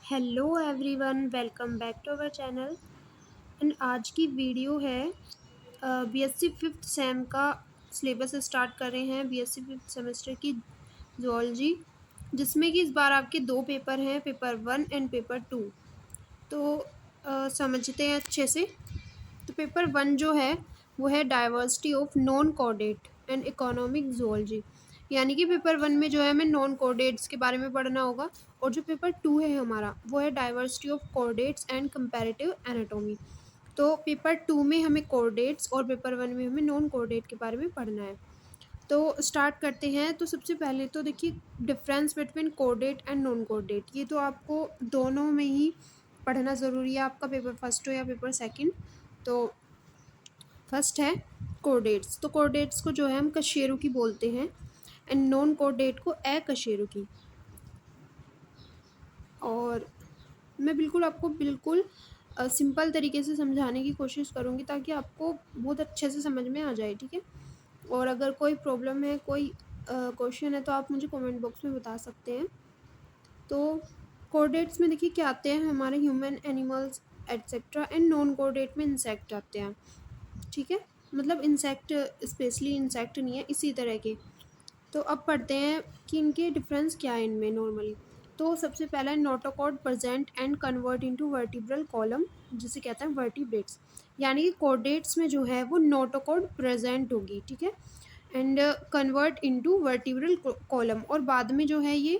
Hello everyone, welcome back to our channel. And आज की video है बीएससी फिफ्थ सेम का सिलेबस स्टार्ट कर रहे हैं। बीएससी फिफ्थ सेमेस्टर की जूलॉजी, जिसमें कि इस बार आपके दो पेपर हैं, पेपर 1 एंड पेपर 2। तो समझते हैं अच्छे से। तो पेपर 1 जो है वो है diversity of non coordinate and economic zoology, यानी कि पेपर 1 में जो है हमें नॉन कोऑर्डिनेट्स के बारे में पढ़ना होगा। और जो पेपर 2 है हमारा वो है diversity of coordinates and comparative anatomy. तो पेपर 2 में हमें कोऑर्डिनेट्स और पेपर 1 में हमें नॉन कोऑर्डिनेट के बारे में पढ़ना है। तो स्टार्ट करते हैं। तो सबसे पहले तो देखिए, difference between coordinate and non coordinate, ये तो आपको दोनों में ही पढ़ना ज़रूरी है, आपका पेपर फर्स्ट हो या पेपर सेकंड। तो फर्स्ट है कोऑर्डिनेट्स। तो कोऑर्डिनेट्स को जो है हम कशेरुकी बोलते हैं एंड नॉन कोऑर्डिनेट को अकशेरुकी। और मैं बिल्कुल आपको बिल्कुल सिंपल तरीके से समझाने की कोशिश करूँगी ताकि आपको बहुत अच्छे से समझ में आ जाए, ठीक है। और अगर कोई प्रॉब्लम है, कोई क्वेश्चन है, तो आप मुझे कमेंट बॉक्स में बता सकते हैं। तो कोऑर्डिनेट्स में देखिए क्या आते हैं हमारे human, animals etcetera, and non coordinate में इंसेक्ट आते हैं, ठीक है। मतलब इंसेक्ट, स्पेशली इंसेक्ट नहीं है, इसी तरह के। तो अब पढ़ते हैं कि इनके डिफरेंस क्या है इनमें नॉर्मली। तो सबसे पहला है notochord present and convert into vertebral column, जिसे कहते हैं वर्टिब्रेट्स। यानी कि कोऑर्डिनेट्स में जो है वो नोटोकॉर्ड प्रेजेंट होगी, ठीक है, and convert into vertebral column. और बाद में जो है ये,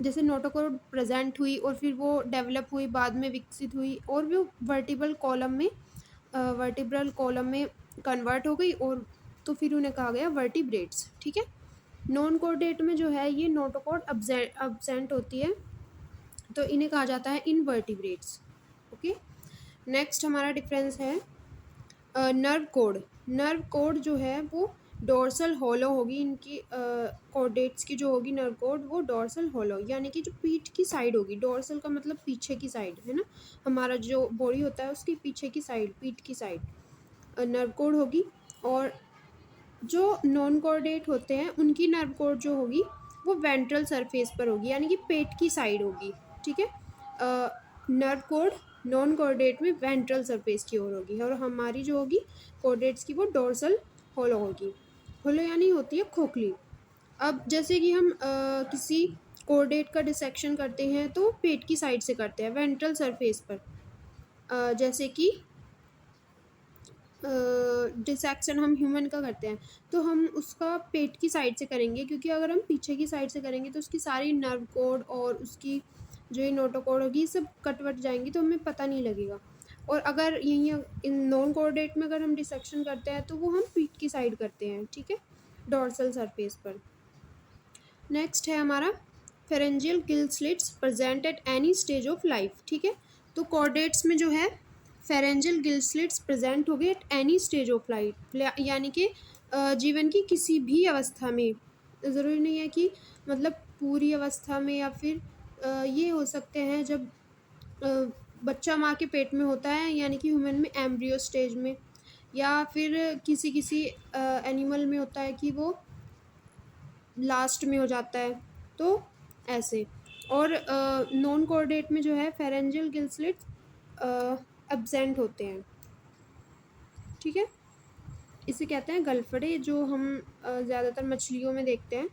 जैसे नोटोकॉर्ड प्रेजेंट हुई और फिर वो डेवलप हुई, बाद में विकसित हुई और वो वर्टिब्रल कॉलम में कन्वर्ट हो गई, और तो फिर उन्हें कहा गया वर्टिब्रेट्स, ठीक है। नॉन कोऑर्डिनेट में जो है ये नोटोकॉर्ड अब्सेंट होती है, तो इन्हें कहा जाता है इनवर्टिब्रेट्स। ओके, नेक्स्ट हमारा डिफरेंस है नर्व कोड। नर्व कोड जो है वो डोर्सल हॉलो होगी। इनकी कोऑर्डिनेट्स की जो होगी नर्व कोड, वो डोर्सल हॉलो, यानी कि जो पीठ की साइड होगी। डोर्सल का मतलब पीछे की साइड है ना, हमारा जो बॉडी होता है उसकी पीछे की साइड, पीठ की साइड नर्व कोड होगी। और जो नॉन कोऑर्डिनेट होते हैं उनकी नर्व कोड जो होगी वो वेंट्रल सरफेस पर होगी, यानी कि पेट की साइड होगी, ठीक है। नर्व कोड नॉन कोऑर्डिनेट में वेंट्रल सरफेस की ओर होगी, और हमारी जो होगी कोऑर्डिनेट्स की वो डोर्सल होलो होगी। होलो यानी होती है खोखली। अब जैसे कि हम किसी कोऑर्डिनेट का डिसेक्शन करते हैं तो पेट की साइड से करते हैं, वेंट्रल सरफेस पर। जैसे कि डिसेक्शन हम ह्यूमन का करते हैं तो हम उसका पेट की साइड से करेंगे, क्योंकि अगर हम पीछे की साइड से करेंगे तो उसकी सारी नर्व कोड और उसकी जो ये नोटोकोड होगी, सब कट वट जाएंगी, तो हमें पता नहीं लगेगा। और अगर यहीं इन नॉन कोऑर्डिनेट में अगर हम डिसेक्शन करते हैं तो वो हम पीठ की साइड करते हैं, ठीक है, डोर्सल सरफेस पर। नेक्स्ट है हमारा pharyngeal gill slits present at any stage of life, ठीक है। तो कोऑर्डिनेट्स में जो है फेरेंजियल गिल स्लिट्स प्रेजेंट हो गए at any stage of life, यानी कि जीवन की किसी भी अवस्था में। ज़रूरी नहीं है कि मतलब पूरी अवस्था में, या फिर ये हो सकते हैं जब बच्चा माँ के पेट में होता है, यानी कि ह्यूमन में एम्ब्रियो स्टेज में, या फिर किसी किसी एनिमल में होता है कि वो लास्ट में हो जाता है, तो ऐसे। और नॉन कोऑर्डिनेट में जो है फेरेंजियल गिल स्लिट्स एब्सेंट होते हैं, ठीक है। इसे कहते हैं गलफड़े, जो हम ज़्यादातर मछलियों में देखते हैं।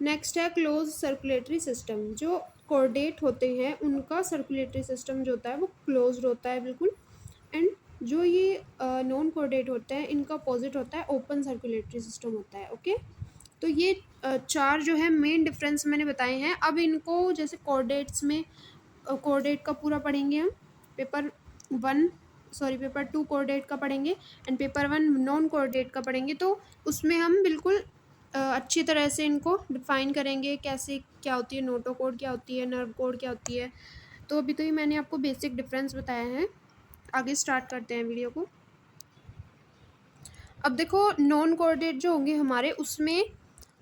नेक्स्ट है क्लोज सर्कुलेटरी सिस्टम। जो कोऑर्डिनेट होते हैं उनका सर्कुलेटरी सिस्टम जो होता है वो क्लोज्ड होता है बिल्कुल। एंड जो ये नॉन कोऑर्डिनेट होते हैं इनका अपोजिट होता है, ओपन सर्कुलेटरी सिस्टम होता है। ओके, तो ये चार जो है मेन डिफरेंस मैंने बताए हैं। अब इनको जैसे कोऑर्डिनेट्स में कोऑर्डिनेट का पूरा पढ़ेंगे हम, पेपर 1 सॉरी पेपर 2 कोऑर्डिनेट का पढ़ेंगे एंड पेपर 1 नॉन कोऑर्डिनेट का पढ़ेंगे। तो उसमें हम बिल्कुल अच्छी तरह से इनको डिफाइन करेंगे, कैसे क्या होती है नोटो कोड, क्या होती है नर्व कोड, क्या होती है। तो अभी तो ही मैंने आपको बेसिक डिफरेंस बताया है। आगे स्टार्ट करते हैं वीडियो को। अब देखो, नॉन कोऑर्डिनेट जो होंगे हमारे, उसमें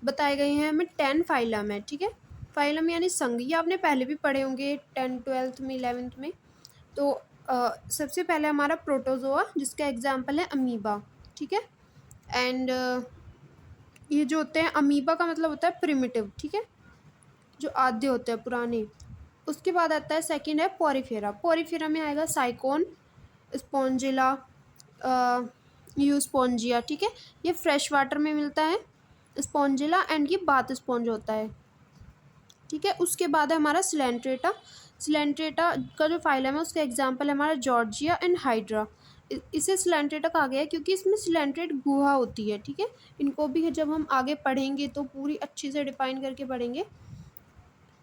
बताए गए हैं हमें 10 फाइलम है, ठीक है। फाइलम यानी संघ, ये आपने पहले भी पढ़े होंगे 10th 12th में 11th में। तो सबसे पहले हमारा प्रोटोजोआ, जिसका एग्जाम्पल है अमीबा, ठीक है। एंड ये जो होते हैं, अमीबा का मतलब होता है प्रिमिटिव, ठीक है, जो आद्य होते हैं, पुराने। उसके बाद आता है सेकंड है पोरिफेरा। पोरिफेरा में आएगा साइकोन, स्पॉन्जिला, यूस्पोंजिया, ठीक है। ये फ्रेश वाटर में मिलता है स्पॉन्जिला, एंड ये बाथ स्पॉन्ज होता है, ठीक है। उसके बाद है हमारा सिलेंट्रेटा। सिलेंट्रेटा का जो फाइलम है उसका एग्जांपल है हमारा जॉर्जिया एंड हाइड्रा। इसे सिलेंट्रेटा कहा गया है क्योंकि इसमें सिलेंट्रेट गुहा होती है, ठीक है। इनको भी जब हम आगे पढ़ेंगे तो पूरी अच्छी से डिफाइन करके पढ़ेंगे,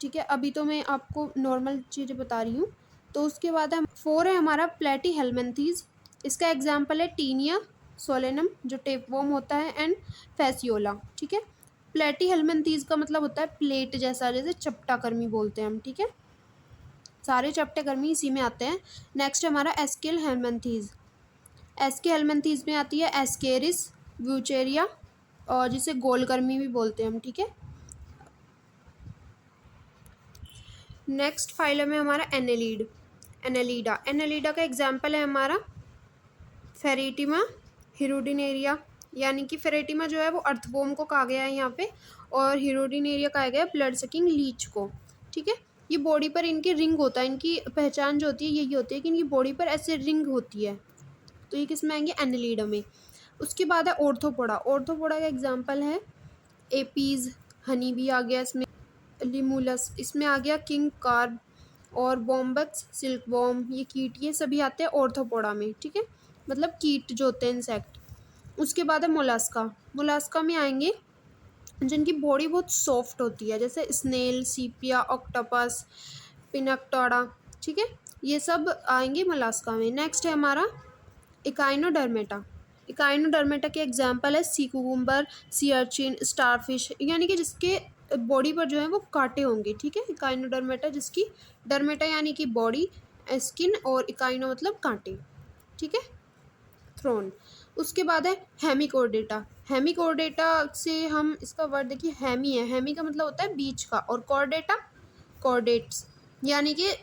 ठीक है। अभी तो मैं आपको नॉर्मल चीज़ें बता रही हूँ। तो उसके बाद है 4 है हमारा प्लेटी हेलमेंथीज। इसका एग्जाम्पल है टीनिया सोलेनम जो टेपवॉर्म होता है, एंड फैसियोला, ठीक है। प्लेटी हेलमेंथीज का मतलब होता है प्लेट जैसा, जैसे चपटा कर्मी बोलते हैं हम, ठीक है। सारे चपटे कर्मी इसी में आते हैं। नेक्स्ट है हमारा एस्केल हेलमेंथीज। एस्के हेलमेंथीज में आती है एस्केरिस व्यूचेरिया, और जिसे गोलकर्मी भी बोलते हैं हम, ठीक है। नेक्स्ट फाइलम है हमारा एनेलीड, एनेलीडा। एनेलीडा का एग्जाम्पल है हमारा फेरेटिमा हिरोडिनेरिया, यानी कि फेरेटिमा जो है वो अर्थवॉर्म को कहा गया है यहाँ पे, और हिरोडिनेरिया कहा गया है ब्लड सकिंग लीच को, ठीक है। ये बॉडी पर इनके रिंग होता है, इनकी पहचान जो होती है यही होती है कि इनकी बॉडी पर ऐसे रिंग होती है। तो ये किस में आएंगे, एनेलीडा में। उसके बाद है ऑर्थोपोडा। ऑर्थोपोडा का एग्जाम्पल है एपीज, हनी भी आ गया इसमें, लिमुलस, इसमें आ गया किंग कार्ब, और बॉम्बक्स, सिल्कवॉर्म, ये कीट, ये सभी आते हैं ऑर्थोपोडा में, ठीक है। मतलब कीट जो होते हैं, इंसेक्ट। उसके बाद है मोलास्का। मोलास्का में आएंगे जिनकी बॉडी बहुत सॉफ्ट होती है, जैसे स्नेल, सीपिया, ऑक्टोपस, पिनक्टोडा, ठीक है। ये सब आएंगे मोलास्का में। नेक्स्ट है हमारा इकाइनोडर्मेटा। इकाइनोडर्मेटा के एग्जाम्पल है sea cucumber, sea urchin, starfish, यानी कि जिसके बॉडी पर जो है वो कांटे होंगे, ठीक है। इकाइनोडर्मेटा जिसकी, डर्मेटा यानी कि बॉडी, स्किन, और इकाइनो मतलब कांटे, ठीक है, थ्रोन। उसके बाद है हेमिकोर्डेटा। हेमिकोर्डेटा से हम इसका वर्ड देखिए, हेमी है, हेमी का मतलब होता है बीच का, और कॉर्डेटा कॉर्डेट्स, यानी कि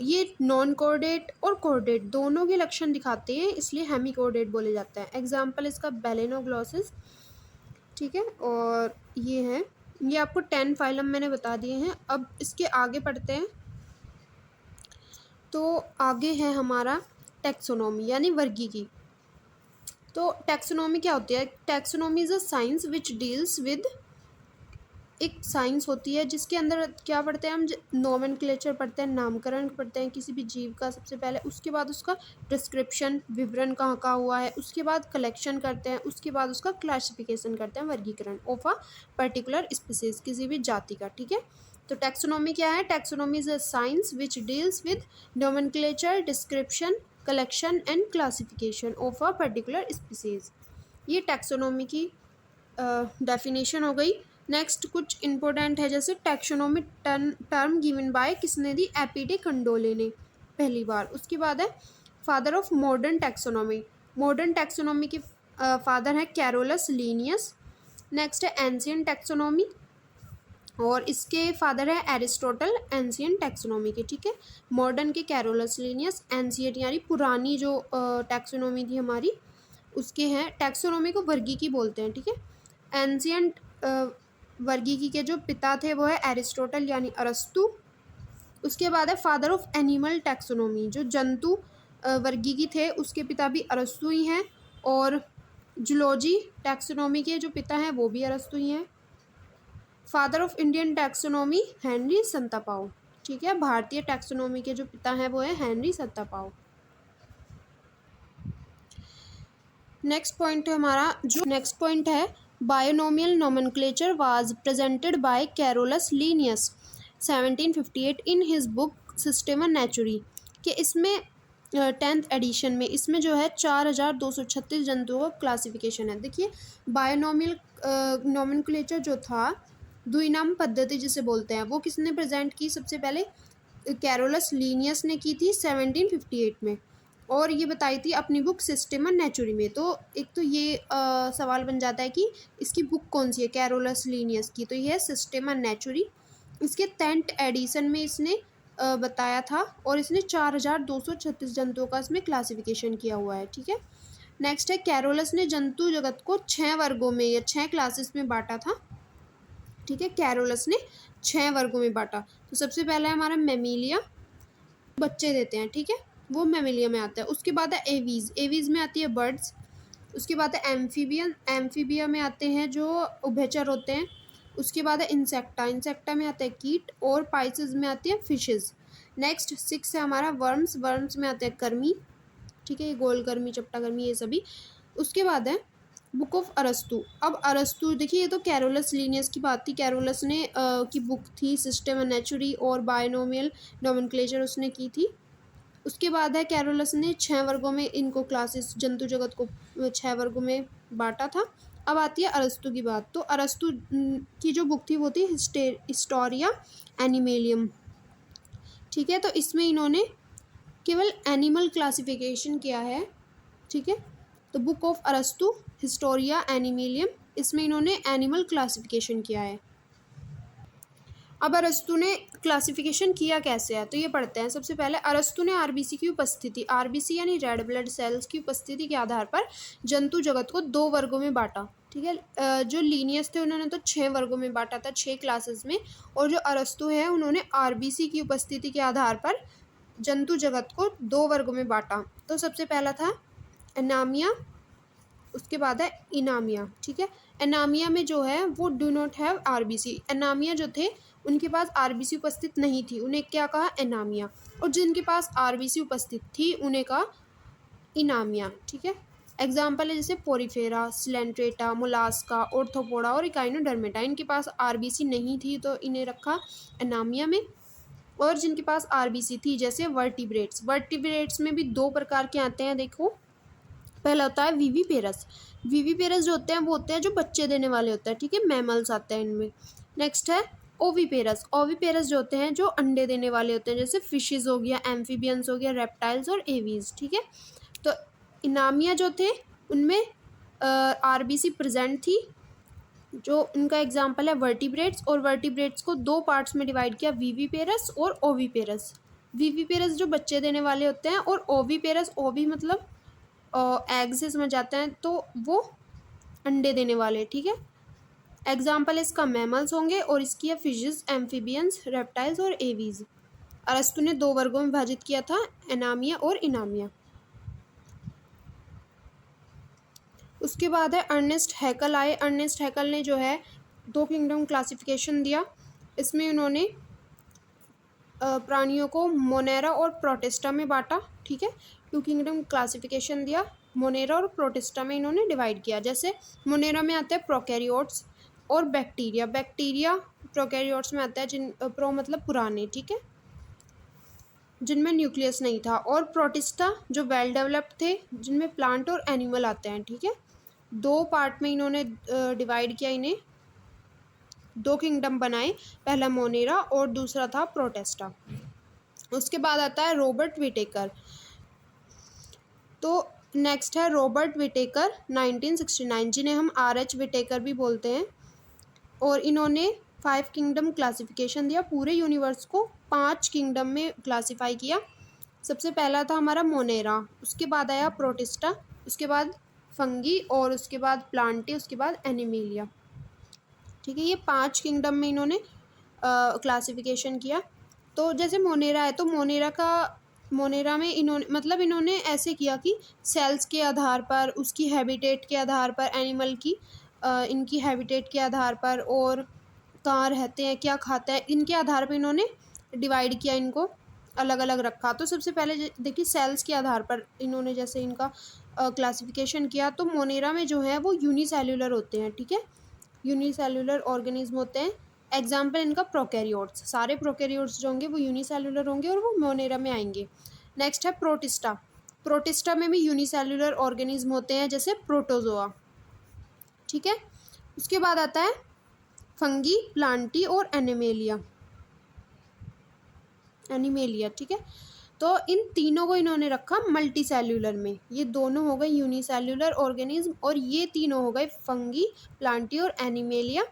ये नॉन कोऑर्डेट और कोऑर्डेट दोनों के लक्षण दिखाते हैं, इसलिए हेमिकोऑर्डेट बोले जाता है। एग्जाम्पल इसका बेलेनोग्लॉसिस, ठीक है। और ये है, ये आपको 10 फाइलम मैंने बता दिए हैं। अब इसके आगे पढ़ते हैं। तो आगे है हमारा टैक्सोनॉमी यानी वर्गीकी। तो टैक्सोनॉमी क्या होती है, taxonomy is a science which deals with, एक साइंस होती है जिसके अंदर क्या पढ़ते हैं हम, नोमेनक्लेचर पढ़ते हैं, नामकरण पढ़ते हैं किसी भी जीव का सबसे पहले, उसके बाद उसका डिस्क्रिप्शन, विवरण कहाँ का हुआ है, उसके बाद कलेक्शन करते हैं, उसके बाद उसका क्लासिफिकेशन करते हैं, वर्गीकरण ऑफ अ पर्टिकुलर स्पीसीज, किसी भी जाति का, ठीक है। तो टैक्सोनॉमी क्या है, taxonomy is a science which deals with nomenclature, description, collection and classification of a particular species. ये टैक्सोनॉमी की डेफिनेशन हो गई। नेक्स्ट कुछ इंपॉर्टेंट है, जैसे टैक्सोनॉमी टर्म गिवन बाय किसने दी, एपीडे कंडोले ने पहली बार। उसके बाद है father of modern taxonomy. Modern taxonomy के फादर हैं कैरोलस लीनियस। नेक्स्ट है एंशियंट टैक्सोनॉमी, और इसके फादर है एरिस्टोटल, एंशियंट टैक्सोनॉमी के, ठीक है। मॉडर्न के कैरोलस लीनियस, एंशियंट यानी पुरानी जो टैक्सोनॉमी थी हमारी उसके हैं, टैक्सोनॉमी को वर्गीकी बोलते हैं, ठीक है। एंशियंट वर्गीकी के जो पिता थे वो है एरिस्टोटल यानी अरस्तु। उसके बाद है फादर ऑफ एनिमल टैक्सोनॉमी, जो जंतु वर्गीकी थे उसके पिता भी अरस्तु ही हैं, और जूलॉजी टैक्सोनॉमी के जो पिता हैं वो भी अरस्तु ही हैं। Father of Indian taxonomy Henry Santapau, ठीक है। भारतीय टैक्सोनॉमी के जो पिता हैं वो है हेनरी संतापाउ। नेक्स्ट पॉइंट है हमारा, जो नेक्स्ट पॉइंट है binomial nomenclature was presented by Carolus Linnaeus 1758 in his book Systema Naturae, कि इसमें 10th एडिशन में इसमें जो है 4236 जंतुओं का क्लासिफिकेशन है। देखिए बायोनोमियल नोमेनक्लेचर जो था, द्विनाम पद्धति जिसे बोलते हैं, वो किसने प्रेजेंट की, सबसे पहले कैरोलस लीनियस ने की थी 1758 में, और ये बताई थी अपनी बुक सिस्टेमा नेचुरी में। तो एक तो ये सवाल बन जाता है कि इसकी बुक कौन सी है, कैरोलस लीनियस की, तो ये है सिस्टेमा नेचुरी। इसके 10th एडिशन में इसने बताया था, और इसने 4236 जंतुओं का इसमें क्लासिफिकेशन किया हुआ है, ठीक है। नेक्स्ट है कैरोलस ने जंतु जगत को 6 वर्गों में या 6 क्लासेस में बांटा था। ठीक है। कैरोलस ने 6 वर्गों में बांटा। तो सबसे पहला है हमारा मैमीलिया, बच्चे देते हैं, ठीक है, वो मैमीलिया में आता है। उसके बाद है एवीज, एवीज में आती है बर्ड्स। उसके बाद है एम्फीबियन, एम्फीबिया में आते हैं जो उभयचर होते हैं। उसके बाद है इंसेक्टा, इंसेक्टा में आता है कीट। और पाइसेस में आती है फिशेस। नेक्स्ट 6 है हमारा वर्म्स, वर्म्स में आते हैं कर्मी, ठीक है, ये गोल कर्मी, चपटा कर्मी, ये सभी। उसके बाद है बुक ऑफ अरस्तु। अब अरस्तु देखिए, ये तो कैरोलस लीनियस की बात थी, कैरोलस ने की बुक थी सिस्टम नेचुरी और बायनोमियल नोमेनक्लेचर उसने की थी। उसके बाद है कैरोलस ने 6 वर्गों में इनको क्लासेस, जंतु जगत को 6 वर्गों में बांटा था। अब आती है अरस्तु की बात। तो अरस्तु की जो बुक थी वो थी हिस्टोरिया एनिमेलियम, ठीक है। तो इसमें इन्होंने केवल एनिमल क्लासिफिकेशन किया है, ठीक है। तो बुक ऑफ अरस्तु हिस्टोरिया एनिमेलियम, इसमें इन्होंने एनिमल क्लासिफिकेशन किया है। अब अरस्तु ने क्लासिफिकेशन किया कैसे है, तो ये पढ़ते हैं। सबसे पहले अरस्तु ने आरबीसी की उपस्थिति, आरबीसी यानी रेड ब्लड सेल्स की उपस्थिति के आधार पर जंतु जगत को 2 वर्गों में बांटा, ठीक है। जो लीनियस थे उन्होंने तो 6 वर्गों में बांटा था, 6 क्लासेस में। और जो अरस्तु है उन्होंने आरबीसी की उपस्थिति के आधार पर जंतु जगत को 2 वर्गों में बांटा। तो सबसे पहला था एनामिया, उसके बाद है इनामिया, ठीक है। एनामिया में जो है वो do not have RBC, anaemia जो थे उनके पास आरबीसी उपस्थित नहीं थी, उन्हें क्या कहा, एनामिया। और जिनके पास आरबीसी उपस्थित थी उन्हें कहा इनामिया, ठीक है। एग्जाम्पल है जैसे पोरीफेरा, सिलेंट्रेटा, मोलास्का, ऑर्थोपोडा और इकाइनोडर्मेटा, इनके पास आरबीसी नहीं थी तो इन्हें रखा एनामिया में। और जिनके पास आरबीसी थी जैसे वर्टिब्रेट्स, वर्टिब्रेट्स में भी 2 प्रकार के आते हैं, देखो। पहला होता है विविपेरस, विविपेरस जो होते हैं वो होते हैं जो बच्चे देने वाले होते हैं, ठीक है, मैमल्स आते हैं इनमें। नेक्स्ट है ओविपेरस, ओविपेरस जो होते हैं जो अंडे देने वाले होते हैं, जैसे फिशेस हो गया, एम्फीबियंस हो गया, रेप्टाइल्स और एवीज, ठीक है। तो इनामिया जो थे उनमें आरबीसी प्रेजेंट थी, जो उनका एग्जाम्पल है वर्टिब्रेट्स। और वर्टिब्रेट्स को 2 पार्ट्स में डिवाइड किया, विविपेरस और ओविपेरस। विविपेरस जो बच्चे देने वाले होते हैं और ओविपेरस, ओवी मतलब एग से समझ जाते हैं, तो वो अंडे देने वाले, ठीक है। एग्जाम्पल इसका मैमल्स होंगे और इसकी है फिशेस, एम्फीबियंस, रेप्टाइल्स और एवीज। अरस्तु ने 2 वर्गों में विभाजित किया था, एनामिया और इनामिया। उसके बाद है अर्नेस्ट हैकल आए, अर्नेस्ट हैकल ने जो है 2 किंगडम क्लासिफिकेशन दिया। इसमें उन्होंने प्राणियों को मोनेरा और प्रोटिस्टा में बांटा, ठीक है। 2 किंगडम क्लासिफिकेशन दिया, मोनेरा और प्रोटिस्टा में इन्होंने डिवाइड किया। जैसे मोनेरा में आता है प्रोकैरियोट्स और बैक्टीरिया, बैक्टीरिया प्रोकैरियोट्स में आता है, प्रो मतलब पुराने, ठीक है, जिनमें न्यूक्लियस नहीं था। और प्रोटिस्टा जो वेल डेवलप्ड थे, जिनमें प्लांट और एनिमल आते हैं, ठीक है। 2 पार्ट में इन्होंने डिवाइड किया, इन्हें 2 किंगडम बनाए, पहला मोनेरा और दूसरा था प्रोटेस्टा। उसके बाद आता है रॉबर्ट विटेकर। तो नेक्स्ट है रॉबर्ट विटेकर 1969, जिन्हें हम आर.एच. विटेकर भी बोलते हैं। और इन्होंने 5 किंगडम क्लासिफिकेशन दिया, पूरे यूनिवर्स को 5 किंगडम में क्लासीफाई किया। सबसे पहला था हमारा मोनेरा, उसके बाद आया प्रोटिस्टा, उसके बाद फंगी और उसके बाद प्लांटी, उसके बाद एनिमेलिया, ठीक है। ये 5 किंगडम में इन्होंने क्लासिफिकेशन किया। तो जैसे मोनेरा है, तो मोनेरा में इन्होंने ऐसे किया कि सेल्स के आधार पर, उसकी हैबिटेट के आधार पर, एनिमल की इनकी हैबिटेट के आधार पर, और कहाँ रहते हैं, क्या खाता है, इनके आधार पर इन्होंने डिवाइड किया, इनको अलग अलग रखा। तो सबसे पहले देखिए सेल्स के आधार पर इन्होंने जैसे इनका क्लासिफिकेशन किया। तो मोनेरा में जो है वो यूनिसेल्युलर होते हैं, ठीक है, यूनिसेल्युलर ऑर्गेनिज्म होते हैं। एग्जाम्पल इनका प्रोकैरियोट्स, सारे प्रोकैरियोट्स जो होंगे वो यूनिसेल्युलर होंगे और वो मोनेरा में आएंगे। नेक्स्ट है प्रोटिस्टा, प्रोटिस्टा में भी यूनिसेल्युलर ऑर्गेनिज्म होते हैं, जैसे प्रोटोजोआ, ठीक है। उसके बाद आता है फंगी, प्लांटी और एनिमेलिया, ठीक है। तो इन तीनों को इन्होंने रखा मल्टी सेल्यूलर में, ये दोनों हो गए यूनिसेल्युलर ऑर्गेनिज्म और ये तीनों हो गए फंगी, प्लांटी और एनिमेलिया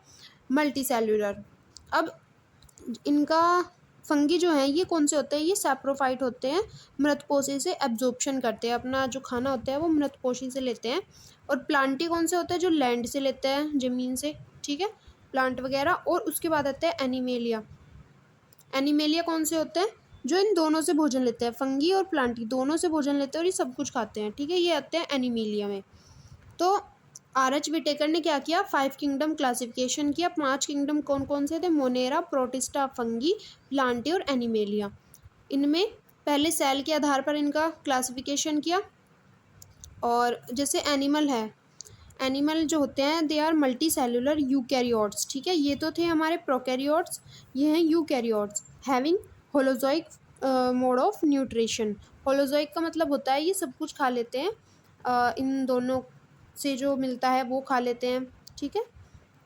मल्टी सेल्यूलर। अब इनका फंगी जो है ये कौन से होते हैं, ये सैप्रोफाइट होते हैं, मृतपोषी से एब्जॉर्प्शन करते हैं, अपना जो खाना होता है वो मृतपोषी से लेते हैं। और प्लांटी कौन से होते हैं, जो लैंड से लेते हैं, ज़मीन से, ठीक है। प्लांट वगैरह। और उसके बाद आते हैं एनिमेलिया। एनिमेलिया कौन से होते हैं? जो इन दोनों से भोजन लेते हैं, फंगी और प्लांटी दोनों से भोजन लेते हैं और ये सब कुछ खाते हैं, ठीक है, ये आते हैं एनिमेलिया में। तो आर.एच. विटेकर ने क्या किया? 5 किंगडम क्लासिफिकेशन किया। 5 किंगडम कौन कौन से थे? मोनेरा, प्रोटिस्टा, फंगी, प्लांटी और एनिमेलिया। इनमें पहले सेल के आधार पर इनका क्लासिफिकेशन किया। और जैसे एनिमल है, एनिमल जो होते हैं they are multi cellular eukaryotes, ठीक है, ये तो थे हमारे प्रोकैरियोट्स, ये हैं eukaryotes having holozoic mode of nutrition. Holozoic का मतलब होता है ये सब कुछ खा लेते हैं, इन दोनों से जो मिलता है वो खा लेते हैं, ठीक है,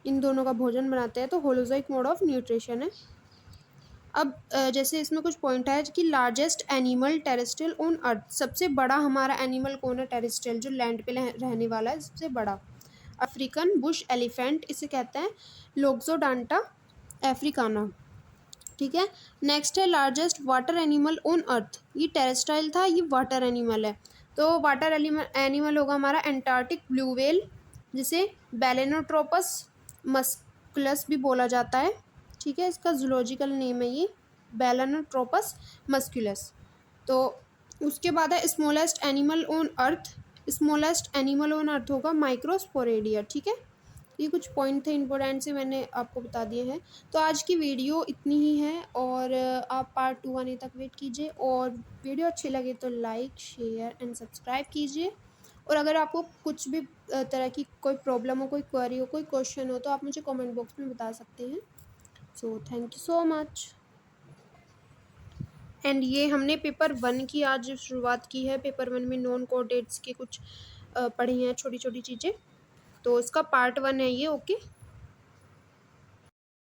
इन दोनों का भोजन बनाते हैं, तो होलोजोइक मोड ऑफ न्यूट्रिशन है। अब जैसे इसमें कुछ पॉइंट है कि largest animal terrestrial on earth, सबसे बड़ा हमारा एनिमल कौन है? टेरेस्ट्रियल, जो लैंड पे रहने वाला है, सबसे बड़ा अफ्रीकन बुश एलिफेंट, इसे कहते हैं लोक्सोडांटा अफ्रीकाना, ठीक है। नेक्स्ट है largest water animal on earth, ये टेरेस्ट्राइल था, ये वाटर एनिमल है, तो वाटर एनिमल होगा हमारा एंटार्क्टिक ब्लू व्हेल, जिसे बैलेनोट्रोपस मस्कुलस भी बोला जाता है, ठीक है, इसका जूलॉजिकल नेम है ये बैलेनोट्रोपस मस्कुलस। तो उसके बाद है smallest animal on earth, smallest animal on earth होगा माइक्रोस्पोरेडिया, ठीक है। ये कुछ पॉइंट थे इंपॉर्टेंट से, मैंने आपको बता दिए हैं। तो आज की वीडियो इतनी ही है, और आप पार्ट 2 आने तक वेट कीजिए, और वीडियो अच्छी लगे तो लाइक, शेयर एंड सब्सक्राइब कीजिए। और अगर आपको कुछ भी तरह की कोई प्रॉब्लम हो, कोई क्वेरी हो, कोई क्वेश्चन हो, तो आप मुझे कमेंट बॉक्स में बता सकते हैं। So thank you so much. And ये हमने पेपर 1 की आज शुरुआत की है। पेपर 1 में नॉन कोऑर्डिनेट्स के कुछ पढ़ी हैं छोटी छोटी चीज़ें, तो इसका पार्ट 1 है ये, ओके।